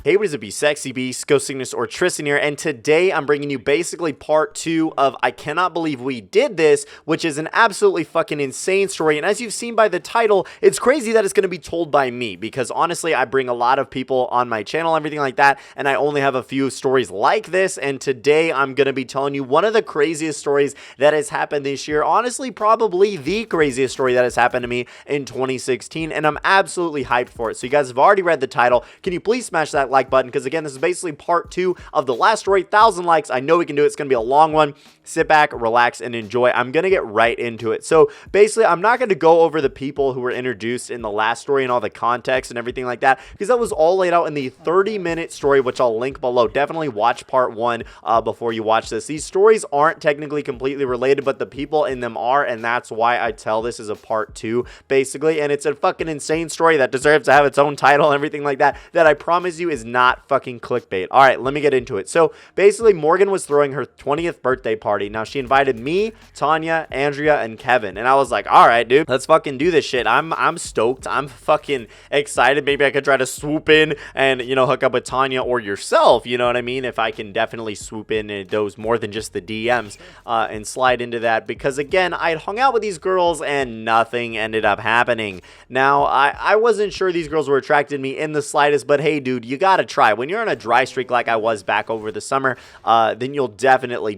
Hey, what is it, be Sexy Beast, GhostSickness, or Tristan here, and today I'm bringing you basically part 2 of I Cannot Believe We Did This, which is an absolutely fucking insane story, and as you've seen by the title, it's crazy that it's going to be told by me, because honestly, I bring a lot of people on my channel, everything like that, and I only have a few stories like this, and today I'm going to be telling you one of the craziest stories that has happened this year, honestly, probably the craziest story that has happened to me in 2016, and I'm absolutely hyped for it. So you guys have already read the title. Can you please smash that like button, because again, this is basically part 2 of the last story. 1,000 likes. I know we can do it. It's gonna be a long one. Sit back, relax, and enjoy. I'm gonna get right into it. So basically, I'm not gonna go over the people who were introduced in the last story and all the context and everything like that, because that was all laid out in the 30-minute story, which I'll link below. Definitely watch part 1 before you watch this. These stories aren't technically completely related, but the people in them are, and that's why I tell this as a part 2 basically. And it's a fucking insane story that deserves to have its own title and everything like that, that I promise you is not fucking clickbait. All right, let me get into it. So basically, Morgan was throwing her 20th birthday party. Now she invited me, Tanya, Andrea, and Kevin, and I was like, all right, dude, let's fucking do this shit. I'm stoked. I'm fucking excited. Maybe I could try to swoop in and, you know, hook up with Tanya or yourself, you know what I mean? If I can definitely swoop in those more than just the DMs and slide into that, because again, I had hung out with these girls and nothing ended up happening. Now I wasn't sure these girls were attracted to me in the slightest, but hey, dude, you gotta try. When you're on a dry streak like I was back over the summer, then you'll definitely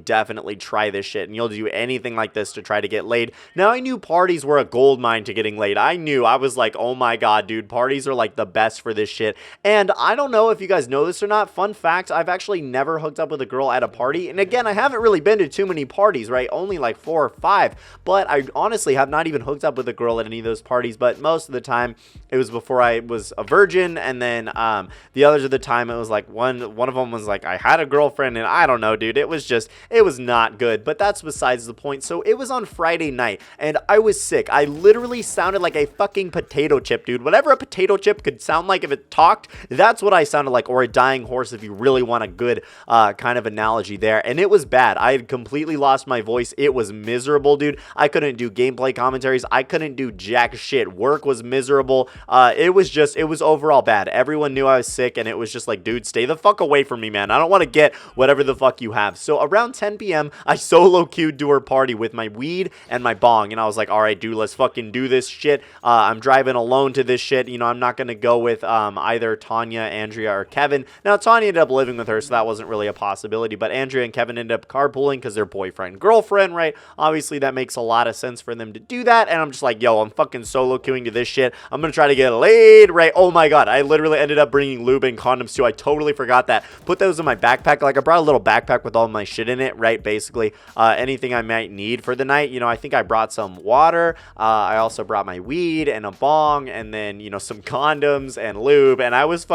try this shit, and you'll do anything like this to try to get laid. Now, I knew parties were a gold mine to getting laid. I was like, oh my god, dude, parties are like the best for this shit. And I don't know if you guys know this or not, fun fact, I've actually never hooked up with a girl at a party, and again, I haven't really been to too many parties, right? Only like 4 or 5, but I honestly have not even hooked up with a girl at any of those parties, but most of the time, it was before I was a virgin, and then the others of the time, it was like one of them was like, I had a girlfriend, and I don't know, dude, it was not good, but that's besides the point. So it was on Friday night, and I was sick. I literally sounded like a fucking potato chip, dude. Whatever a potato chip could sound like if it talked, that's what I sounded like, or a dying horse, if you really want a good kind of analogy there, and it was bad. I had completely lost my voice. It was miserable, dude. I couldn't do gameplay commentaries. I couldn't do jack shit. Work was miserable. It was overall bad. Everyone knew I was sick, and it was just like, dude, stay the fuck away from me, man. I don't want to get whatever the fuck you have. So around 10 p.m., I solo queued to her party with my weed and my bong, and I was like, all right, dude, let's fucking do this shit. I'm driving alone to this shit. You know, I'm not going to go with either Tanya, Andrea, or Kevin. Now, Tanya ended up living with her, so that wasn't really a possibility, but Andrea and Kevin ended up carpooling because they're boyfriend, girlfriend, right? Obviously, that makes a lot of sense for them to do that, and I'm just like, yo, I'm fucking solo queuing to this shit. I'm going to try to get laid, right? Oh my god, I literally ended up bringing lube and condoms too. I totally forgot that. Put those in my backpack. Like, I brought a little backpack with all my shit in it, right? Basically, anything I might need for the night. You know, I think I brought some water. I also brought my weed and a bong, and then, you know, some condoms and lube, and I was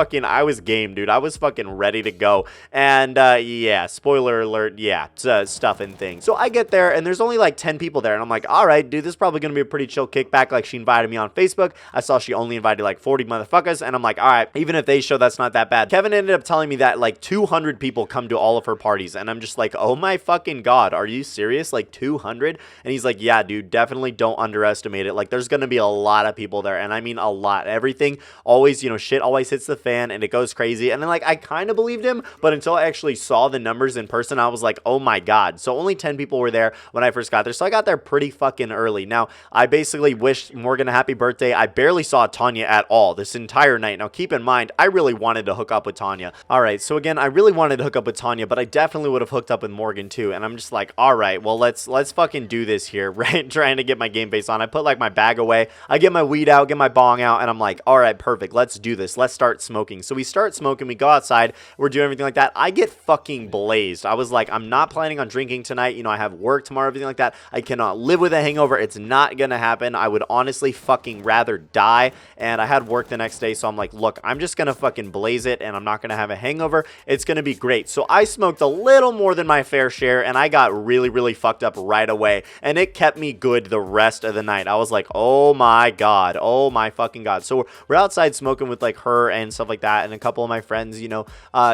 game, dude. I was fucking ready to go. And yeah, spoiler alert, yeah, stuff and things. So I get there, and there's only like 10 people there, and I'm like, all right, dude, this is probably gonna be a pretty chill kickback. Like, she invited me on Facebook. I saw she only invited like 40 motherfuckers, and I'm like, all right, even if they show, that's not that bad. Kevin ended up telling me that like 200 people come to all of her parties, and I'm just like, oh my fucking god, are you serious? Like 200? And he's like, yeah, dude, definitely don't underestimate it. Like, there's gonna be a lot of people there, and I mean a lot. Everything always, you know, shit always hits the fan, and it goes crazy. And then, like, I kind of believed him, but until I actually saw the numbers in person, I was like, oh my god. So only 10 people were there when I first got there, so I got there pretty fucking early. Now, I basically wished Morgan a happy birthday. I barely saw Tanya at all this entire night. Now, keep in mind, I really wanted to hook up with Tanya. All right, so again, I really wanted to hook up with Tanya, but I definitely would have hooked up with Morgan too. And I'm just like, all right, well, let's fucking do this here, right? Trying to get my game face on. I put like my bag away. I get my weed out, get my bong out, and I'm like, all right, perfect. Let's do this. Let's start smoking. So we start smoking. We go outside. We're doing everything like that. I get fucking blazed. I was like, I'm not planning on drinking tonight. You know, I have work tomorrow, everything like that. I cannot live with a hangover. It's not gonna happen. I would honestly fucking rather die. And I had work the next day, so I'm like, look, I'm just gonna fucking blaze it, and I'm not gonna have a hangover. It's gonna be great. So I smoked a little more than my fair share, and I got really fucked up right away, and it kept me good the rest of the night. I was like, oh my god, oh my fucking god. So we're outside smoking with like her and stuff like that, and a couple of my friends, you know,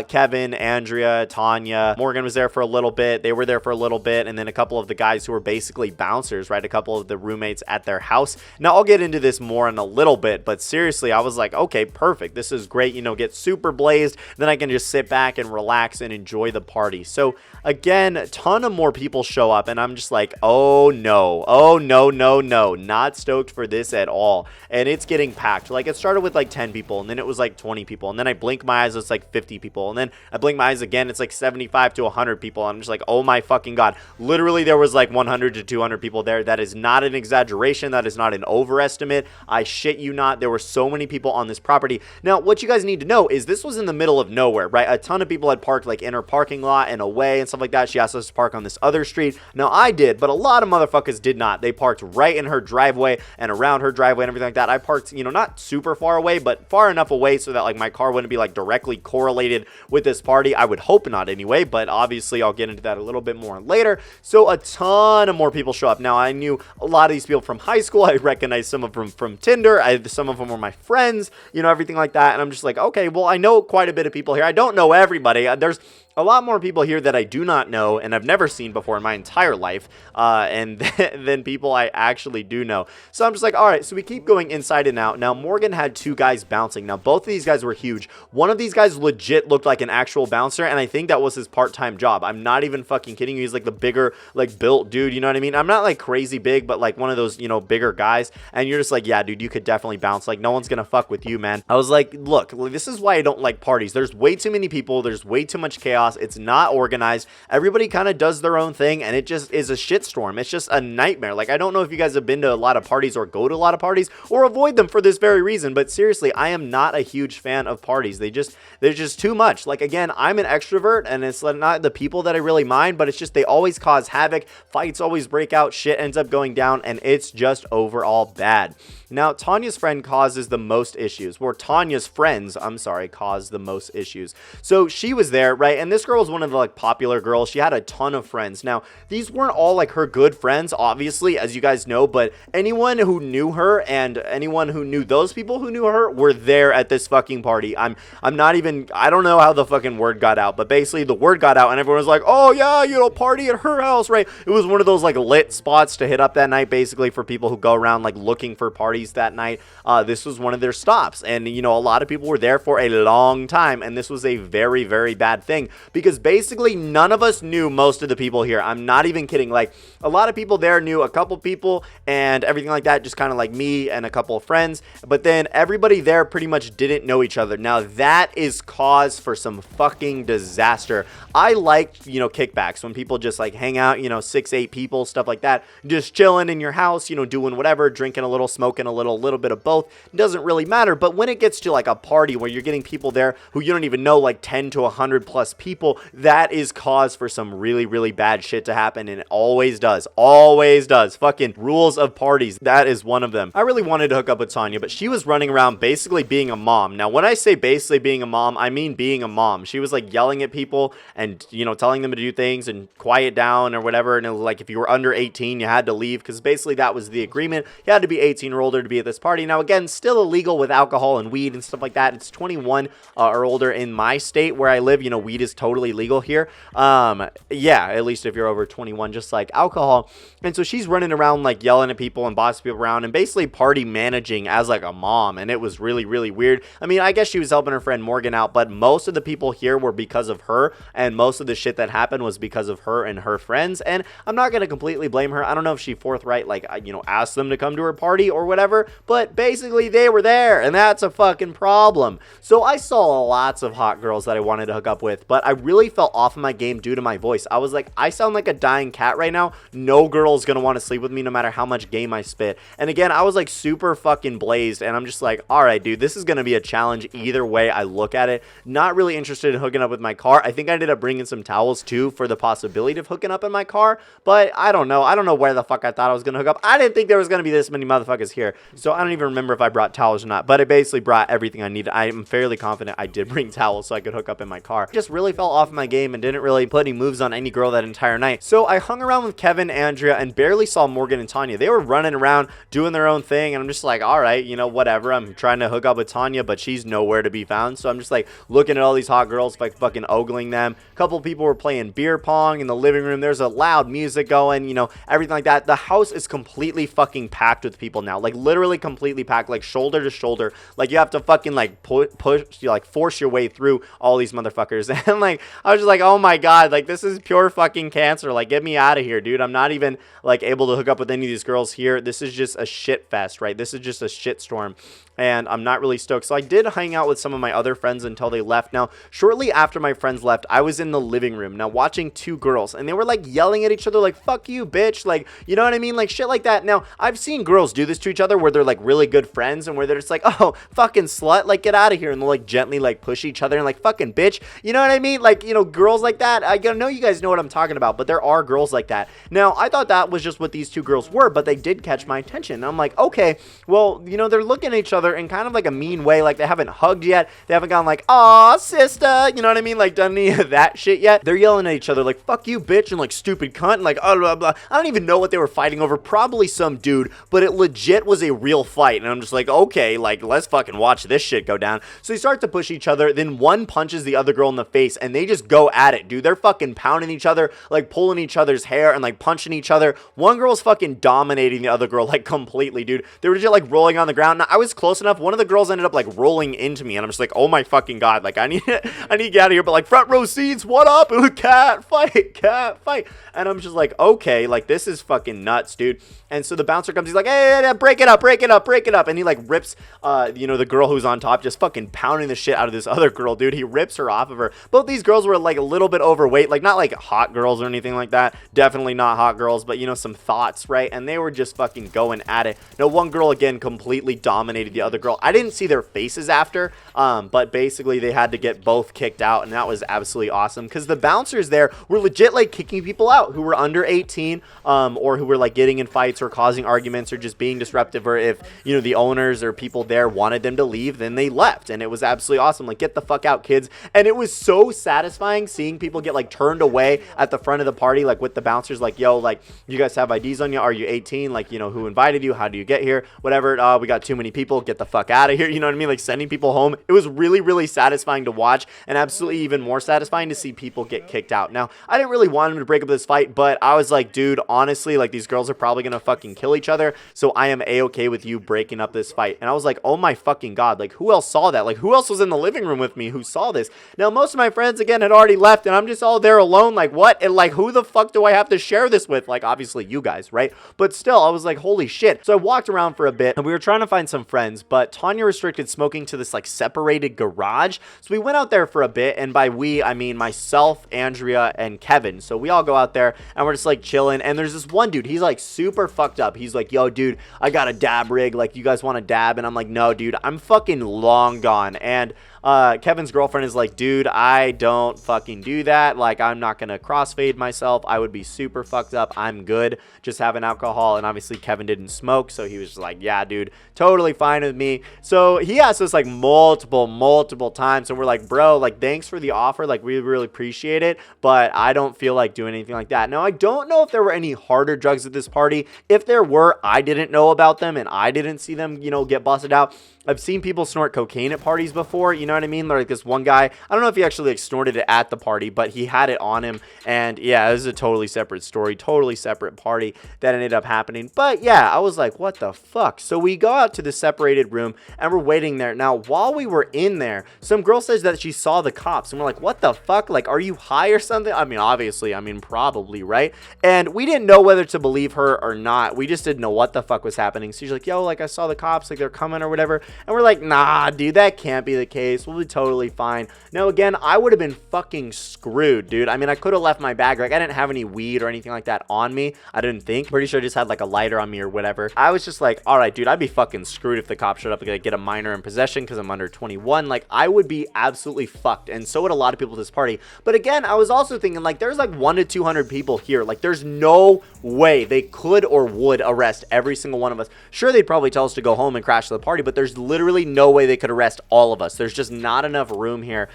Kevin, Andrea, Tanya, Morgan was there for a little bit. They were there for a little bit, and then a couple of the guys who were basically bouncers, right? A couple of the roommates at their house. Now, I'll get into this more in a little bit, but seriously, I was like, okay, perfect. This is great. You know, get super blazed, then I can just sit back and relax and enjoy the party. So again, a ton of more people show up, and I'm just like, oh no, no, not stoked for this at all. And it's getting packed. Like, it started with like 10 people, and then it was like 20 people, and then I blink my eyes, it's like 50 people, and then I blink my eyes again, it's like 75 to 100 people. I'm just like, oh my fucking god. Literally, there was like 100 to 200 people there. That is not an exaggeration. That is not an overestimate. I shit you not. There were so many people on this property. Now, what you guys need to know is this was in the middle of nowhere, right? A ton of people had parked like in her parking lot and away and stuff like that. She asked us to park on this other street. Now, I did, but a lot of motherfuckers did not. They parked right in her driveway and around her driveway and everything like that. I parked, you know, not super far away, but far enough away so that like my car wouldn't be like directly correlated with this party. I would hope not anyway, but obviously I'll get into that a little bit more later. So a ton of more people show up. Now, I knew a lot of these people from high school. I recognized some of them from Tinder. Some of them were my friends, you know, everything like that. And I'm just like, okay, well, I know quite a bit of people here. I don't know everybody. There's a lot more people here that I do not know and I've never seen before in my entire life, and then people I actually do know. So I'm just like, all right, so we keep going inside and out. Now, Morgan had two guys bouncing. Now, both of these guys were huge. One of these guys legit looked like an actual bouncer, and I think that was his part-time job. I'm not even fucking kidding you. He's like the bigger, like, built dude, you know what I mean? I'm not like crazy big, but like one of those, you know, bigger guys, and you're just like, yeah, dude, you could definitely bounce. Like, no one's gonna fuck with you, man. I was like, look, this is why I don't like parties. There's way too many people. There's way too much chaos. It's not organized. Everybody kind of does their own thing, and it just is a shitstorm. It's just a nightmare. Like, I don't know if you guys have been to a lot of parties or go to a lot of parties or avoid them for this very reason, but seriously, I am not a huge fan of parties. They're just too much. Like, again, I'm an extrovert, and it's not the people that I really mind, but it's just they always cause havoc. Fights always break out. Shit ends up going down, and it's just overall bad. Now, Tanya's friend causes the most issues, or Tanya's friends, I'm sorry, caused the most issues. So she was there, right? And this girl was one of the like popular girls. She had a ton of friends. Now, these weren't all like her good friends, obviously, as you guys know, but anyone who knew her and anyone who knew those people who knew her were there at this fucking party. I'm not even, I don't know how the fucking word got out, but basically the word got out and everyone was like, oh yeah, you know, party at her house, right? It was one of those like lit spots to hit up that night, basically, for people who go around like looking for parties that night. This was one of their stops, and you know, a lot of people were there for a long time, and this was a very, very bad thing because basically none of us knew most of the people here. I'm not even kidding. Like, a lot of people there knew a couple people and everything like that, just kind of like me and a couple of friends, but then everybody there pretty much didn't know each other. Now, that is cause for some fucking disaster. I like, you know, kickbacks when people just like hang out, you know, 6-8 people, stuff like that, just chilling in your house, you know, doing whatever, drinking a little, smoking a little bit of both. It doesn't really matter. But when it gets to like a party where you're getting people there who you don't even know, like 10 to 100 plus people, that is cause for some really, really bad shit to happen. And it always does. Fucking rules of parties. That is one of them. I really wanted to hook up with Tanya, but she was running around basically being a mom. Now, when I say basically being a mom, I mean being a mom. She was like yelling at people and, you know, telling them to do things and quiet down or whatever. And it was like, if you were under 18, you had to leave, because basically that was the agreement. You had to be 18 or older to be at this party. Now, again, still illegal with alcohol and weed and stuff like that. It's 21 or older in my state where I live. You know, weed is totally legal here. Yeah, at least if you're over 21, just like alcohol. And so she's running around like yelling at people and bossing people around and basically party managing as like a mom. And it was really, really weird. I mean, I guess she was helping her friend Morgan out, but most of the people here were because of her, and most of the shit that happened was because of her and her friends. And I'm not going to completely blame her. I don't know if she forthright, like, you know, asked them to come to her party or whatever, but basically they were there, and that's a fucking problem. So I saw lots of hot girls that I wanted to hook up with, but I really fell off of my game due to my voice. I was like, I sound like a dying cat right now. No girl's gonna want to sleep with me no matter how much game I spit. And again, I was like super fucking blazed, and I'm just like, all right, dude, this is gonna be a challenge either way I look at it. Not really interested in hooking up with my car. I think I ended up bringing some towels too for the possibility of hooking up in my car, but I don't know where the fuck I thought I was gonna hook up. I didn't think there was gonna be this many motherfuckers here, so I don't even remember if I brought towels or not, but I basically brought everything I needed. I am fairly confident I did bring towels so I could hook up in my car. Just really fell off my game and didn't really put any moves on any girl that entire night. So I hung around with Kevin, Andrea, and barely saw Morgan and Tanya. They were running around doing their own thing, and I'm just like, all right, you know, whatever. I'm trying to hook up with Tanya, but she's nowhere to be found. So I'm just like looking at all these hot girls, like fucking ogling them. A couple people were playing beer pong in the living room. There's a loud music going, you know, everything like that. The house is completely fucking packed with people now, like literally completely packed, like shoulder to shoulder. Like you have to fucking like push, you like force your way through all these motherfuckers. And like I was just like, oh my god, like this is pure fucking cancer. Like get me out of here, dude. I'm not even like able to hook up with any of these girls here. This is just a shit fest, right? This is just a shit storm, and I'm not really stoked. So I did hang out with some of my other friends until they left. Now, shortly after my friends left, I was in the living room now watching two girls, and they were like yelling at each other like, fuck you, bitch, like, you know what I mean, like shit like that. Now, I've seen girls do this to each other where they're like really good friends and where they're just like, oh, fucking slut, like get out of here, and they'll like gently like push each other and like, fucking bitch, you know what I mean? Like, you know, girls like that. I know you guys know what I'm talking about, but there are girls like that. Now, I thought that was just what these two girls were, but they did catch my attention. And I'm like, okay, well, you know, they're looking at each other in kind of like a mean way. Like they haven't hugged yet. They haven't gone like, aw, sister, you know what I mean? Like done any of that shit yet. They're yelling at each other like, fuck you, bitch, and like stupid cunt, and like, blah, blah, blah. I don't even know what they were fighting over. Probably some dude, but it legit was a real fight. And I'm just like, okay, like let's fucking watch this shit go down. So they start to push each other. Then one punches the other girl in the face, and they just go at it, dude. They're fucking pounding each other, like pulling each other's hair and like punching each other. One girl's fucking dominating the other girl like completely, dude. They were just like rolling on the ground. Now, I was close enough. One of the girls ended up like rolling into me, and I'm just like, oh my fucking god, like I need to get out of here. But like front row seats, what up? Cat fight. And I'm just like, okay, like this is fucking nuts, dude. And so the bouncer comes, he's like, hey, break it up. And he like rips, you know, the girl who's on top, just fucking pounding the shit out of this other girl, dude. He rips her off of her. Both these girls were like a little bit overweight, like not like hot girls or anything like that. Definitely not hot girls, but you know, some thoughts, right? And they were just fucking going at it. Now, one girl again completely dominated the other girl. I didn't see their faces after, but basically they had to get both kicked out, and that was absolutely awesome because the bouncers there were legit like kicking people out who were under 18, or who were like getting in fights or causing arguments or just being disruptive, or if, you know, the owners or people there wanted them to leave, then they left. And it was absolutely awesome. Like, get the fuck out, kids. And it was so satisfying seeing people get like turned away at the front of the party, like with the bouncers, like, yo, like, you guys have IDs on you? Are you 18? Like, you know, who invited you? How do you get here? Whatever. We got too many people. Get the fuck out of here. You know what I mean? Like sending people home. It was really, really satisfying to watch, and absolutely even more satisfying to see people get kicked out. Now, I didn't really want him to break up this fight, but I was like, dude, honestly, like these girls are probably gonna fucking kill each other, so I am a-okay with you breaking up this fight. And I was like, oh my fucking god, like who else saw that? Like who else was in the living room with me who saw this? Now, most of my friends again had already left, and I'm just all there alone, like what? And like who the fuck do I have to share this with? Like obviously you guys, right? But still, I was like, holy shit. So I walked around for a bit, and we were trying to find some friends, but Tanya restricted smoking to this like separated garage. So we went out there for a bit, and by we, I mean myself, Andrea, and Kevin. So we all go out there, and we're just like chilling, and there's this one dude, he's like super fucked up. He's like, yo, dude, I got a dab rig, like you guys want to dab? And I'm like, no, dude, I'm fucking long gone. And Kevin's girlfriend is like, dude, I don't fucking do that. Like, I'm not gonna crossfade myself. I would be super fucked up. I'm good just having alcohol. And obviously Kevin didn't smoke, so he was just like, yeah, dude, totally fine with me. So he asked us like multiple times, and we're like, bro, like, thanks for the offer, like we really appreciate it, but I don't feel like doing anything like that. Now, I don't know if there were any harder drugs at this party. If there were, I didn't know about them, and I didn't see them, you know, get busted out. I've seen people snort cocaine at parties before, you know what I mean? Like this one guy, I don't know if he actually like snorted it at the party, but he had it on him, and yeah, this is a totally separate story, totally separate party that ended up happening. But yeah, I was like, what the fuck? So we go out to the separated room, and we're waiting there. Now, while we were in there, some girl says that she saw the cops, and we're like, what the fuck? Like, are you high or something? I mean, obviously, I mean, probably, right? And we didn't know whether to believe her or not. We just didn't know what the fuck was happening. So she's like, yo, like, I saw the cops, like, they're coming or whatever. And we're like, nah, dude, that can't be the case. We'll be totally fine. Now, again, I would have been fucking screwed, dude. I mean, I could have left my bag. Like, I didn't have any weed or anything like that on me. I didn't think. Pretty sure I just had, like, a lighter on me or whatever. I was just like, all right, dude, I'd be fucking screwed if the cops showed up and get a minor in possession because I'm under 21. Like, I would be absolutely fucked. And so would a lot of people at this party. But again, I was also thinking, like, there's, like, 100 to 200 people here. Like, there's no way they could or would arrest every single one of us. Sure, they'd probably tell us to go home and crash the party, but there's literally no way they could arrest all of us. There's just not enough room here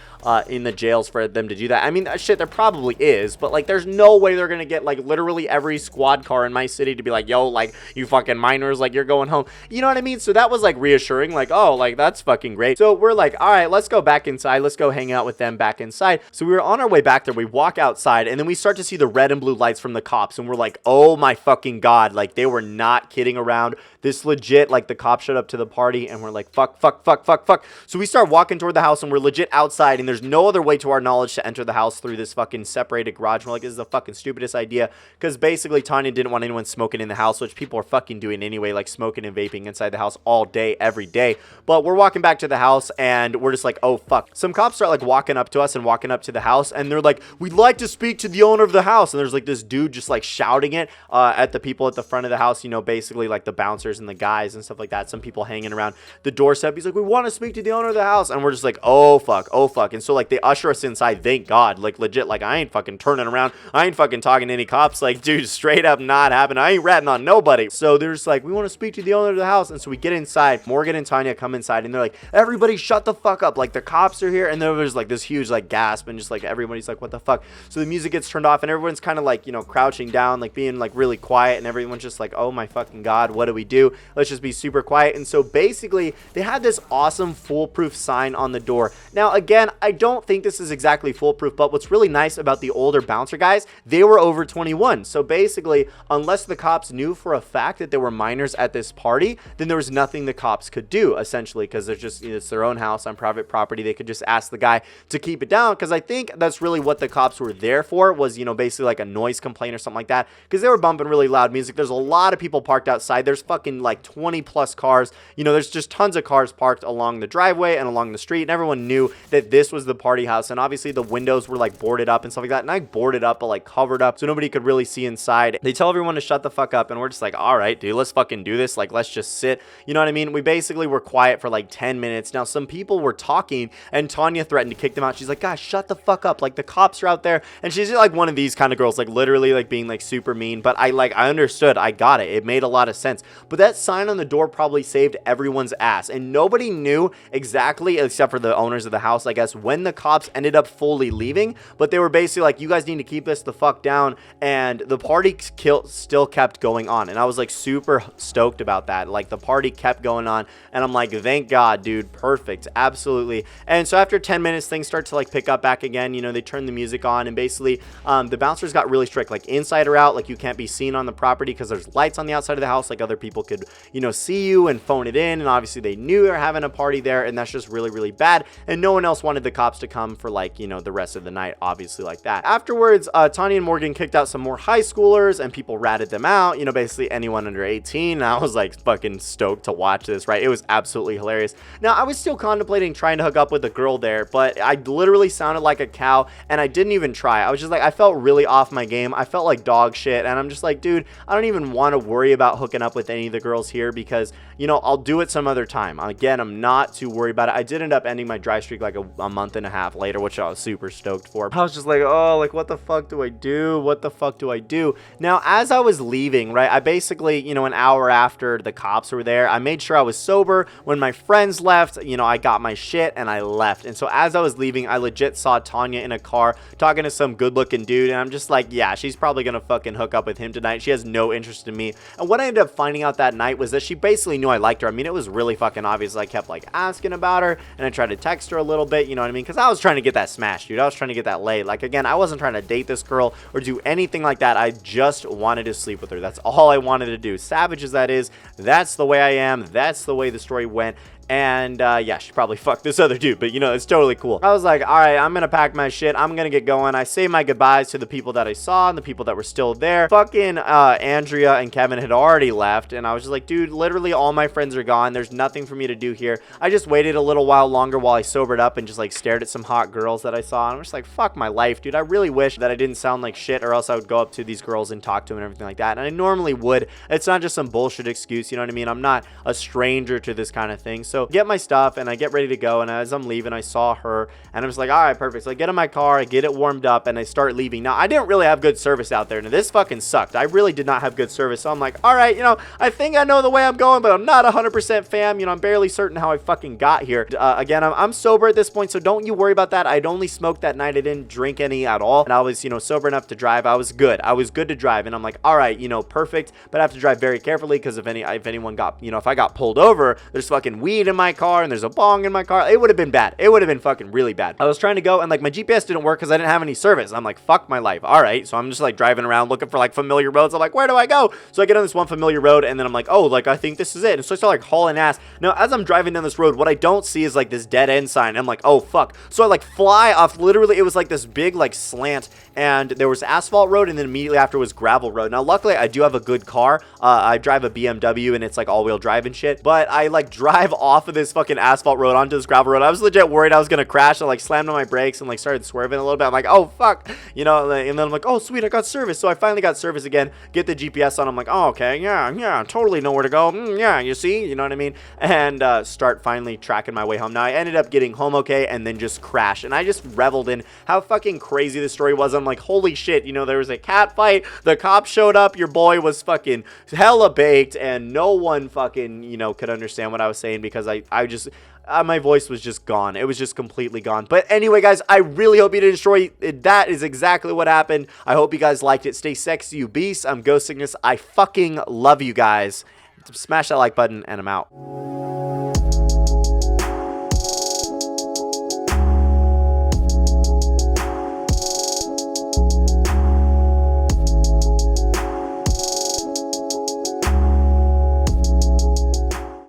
in the jails for them to do that. I mean, shit, there probably is, but like there's no way they're gonna get like literally every squad car in my city to be like, yo, like you fucking minors, like you're going home, you know what I mean? So that was like reassuring, like, oh, like that's fucking great. So we're like, all right, let's go back inside, let's go hang out with them back inside. So we were on our way back there, we walk outside, and then we start to see the red and blue lights from the cops, and we're like, oh my fucking god, like they were not kidding around. This legit, like the cops showed up to the party, and we're like, fuck. So we start walking toward the house, and we're legit outside, and there's no other way to our knowledge to enter the house through this fucking separated garage. We're like, this is the fucking stupidest idea, because basically Tanya didn't want anyone smoking in the house, which people are fucking doing anyway, like smoking and vaping inside the house all day, every day. But we're walking back to the house, and we're just like, oh fuck. Some cops start like walking up to us and walking up to the house, and they're like, we'd like to speak to the owner of the house. And there's like this dude just like shouting it at the people at the front of the house, you know, basically like the bouncers and the guys and stuff like that. Some people hanging around the doorstep. He's like, we want to speak to the owner of the house. And we're just like, oh fuck. And so like they usher us inside, thank god, like legit, like I ain't fucking turning around, I ain't fucking talking to any cops, like dude, straight up not happening, I ain't ratting on nobody. So they're just like, we want to speak to the owner of the house. And so we get inside, Morgan and Tanya come inside, and they're like, everybody shut the fuck up, like the cops are here. And then there's like this huge like gasp, and just like everybody's like, what the fuck? So the music gets turned off, and everyone's kind of like, you know, crouching down, like being like really quiet, and everyone's just like, oh my fucking god, what do we do? Let's just be super quiet. And so basically they had this awesome foolproof sign on the door. Now again, I don't think this is exactly foolproof, but what's really nice about the older bouncer guys, they were over 21. So basically, unless the cops knew for a fact that there were minors at this party, then there was nothing the cops could do, essentially, because they're just, you know, it's their own house on private property. They could just ask the guy to keep it down, because I think that's really what the cops were there for, was, you know, basically like a noise complaint or something like that, because they were bumping really loud music. There's a lot of people parked outside. There's fucking like 20 plus cars, you know, there's just tons of cars parked along the driveway and along the street, and everyone knew that this was the party house. And obviously the windows were like boarded up and stuff like that, and I boarded up but like covered up so nobody could really see inside. They tell everyone to shut the fuck up, and we're just like, all right dude, let's fucking do this, like let's just sit, you know what I mean? We basically were quiet for like 10 minutes. Now some people were talking, and Tanya threatened to kick them out. She's like, guys, shut the fuck up, like the cops are out there. And she's like one of these kind of girls, like literally like being like super mean. But I understood, I got it, made a lot of sense. But that sign on the door probably saved everyone's ass, and nobody knew exactly, except for the owners of the house, I guess, when the cops ended up fully leaving. But they were basically like, you guys need to keep this the fuck down, and the party still kept going on. And I was like super stoked about that. Like the party kept going on, and I'm like, thank god, dude, perfect, absolutely. And so after 10 minutes, things start to like pick up back again. You know, they turn the music on, and basically the bouncers got really strict, like inside or out, like you can't be seen on the property because there's lights on the outside of the house, like other people could, you know, see you and phone it in. And obviously they knew they were having a party there, and that's just really, really bad. And no one else wanted the cops to come for like, you know, the rest of the night, obviously, like that. Afterwards, Tanya and Morgan kicked out some more high schoolers, and people ratted them out, you know, basically anyone under 18. And I was like fucking stoked to watch this, right? It was absolutely hilarious. Now I was still contemplating trying to hook up with a girl there, but I literally sounded like a cow, and I didn't even try. I was just like, I felt really off my game. I felt like dog shit, and I'm just like, dude, I don't even want to worry about hooking up with any of the girls here, because, you know, I'll do it some other time. Again, I'm not too worried about it. I did end up ending my dry streak like a month and a half later, which I was super stoked for. I was just like, oh, like what the fuck do I do? What the fuck do I do? Now, as I was leaving, right, I basically, you know, an hour after the cops were there, I made sure I was sober. When my friends left, you know, I got my shit and I left. And so as I was leaving, I legit saw Tanya in a car talking to some good looking dude, and I'm just like, yeah, she's probably gonna fucking hook up with him tonight. She has no interest in me. And what I ended up finding out that night was that she basically knew I liked her. I mean, it was really fucking obvious. I kept like asking about her, and I tried to text her a little bit, you know what I mean? Because I was trying to get that smash, dude. I was trying to get that laid. Like, again, I wasn't trying to date this girl or do anything like that. I just wanted to sleep with her. That's all I wanted to do. Savage as that is, that's the way I am. That's the way the story went. And yeah, she probably fucked this other dude, but you know, it's totally cool. I was like, all right, I'm gonna pack my shit, I'm gonna get going. I say my goodbyes to the people that I saw and the people that were still there. Fucking Andrea and Kevin had already left, and I was just like, dude, literally all my friends are gone. There's nothing for me to do here. I just waited a little while longer while I sobered up and just like stared at some hot girls that I saw, and I'm just like, fuck my life, dude. I really wish that I didn't sound like shit, or else I would go up to these girls and talk to them and everything like that. And I normally would. It's not just some bullshit excuse, you know what I mean? I'm not a stranger to this kind of thing. So get my stuff and I get ready to go, and as I'm leaving, I saw her, and I was like, all right, perfect. So I get in my car, I get it warmed up, and I start leaving. Now, I didn't really have good service out there, and this fucking sucked. I really did not have good service. So I'm like, all right, you know, I think I know the way I'm going, but I'm not 100% fam. You know, I'm barely certain how I fucking got here. again, I'm sober at this point, so don't you worry about that. I'd only smoked that night. I didn't drink any at all, and I was, you know, sober enough to drive. I was good to drive, and I'm like, all right, you know, perfect, but I have to drive very carefully, because if anyone got, you know, if I got pulled over, there's fucking weed in my car, and there's a bong in my car. It would have been bad. It would have been fucking really bad. I was trying to go, and like my GPS didn't work because I didn't have any service. I'm like, fuck my life. All right, so I'm just like driving around looking for like familiar roads. I'm like, where do I go? So I get on this one familiar road, and then I'm like, oh, like I think this is it. And so I start like hauling ass. Now, as I'm driving down this road, what I don't see is like this dead end sign. I'm like, oh fuck. So I like fly off. Literally, it was like this big like slant, and there was asphalt road, and then immediately after was gravel road. Now, luckily, I do have a good car. I drive a BMW, and it's like all-wheel drive and shit. But I like drive off of this fucking asphalt road onto this gravel road. I was legit worried I was gonna crash. I like slammed on my brakes and like started swerving a little bit. I'm like, oh fuck, you know. And then I'm like, oh sweet, I got service. So I finally got service again. Get the GPS on. I'm like, oh okay, yeah, totally know where to go. Yeah, you see, you know what I mean. And start finally tracking my way home. Now I ended up getting home okay, and then just crashed. And I just reveled in how fucking crazy this story was. I'm like, holy shit, you know, there was a cat fight. The cops showed up. Your boy was fucking hella baked, and no one fucking, you know, could understand what I was saying, because I just my voice was just gone. It was just completely gone. But anyway, guys, I really hope you didn't enjoy it. That is exactly what happened. I hope you guys liked it. Stay sexy, you beasts. I'm GhostSickness. I fucking love you guys. Smash that like button, and I'm out.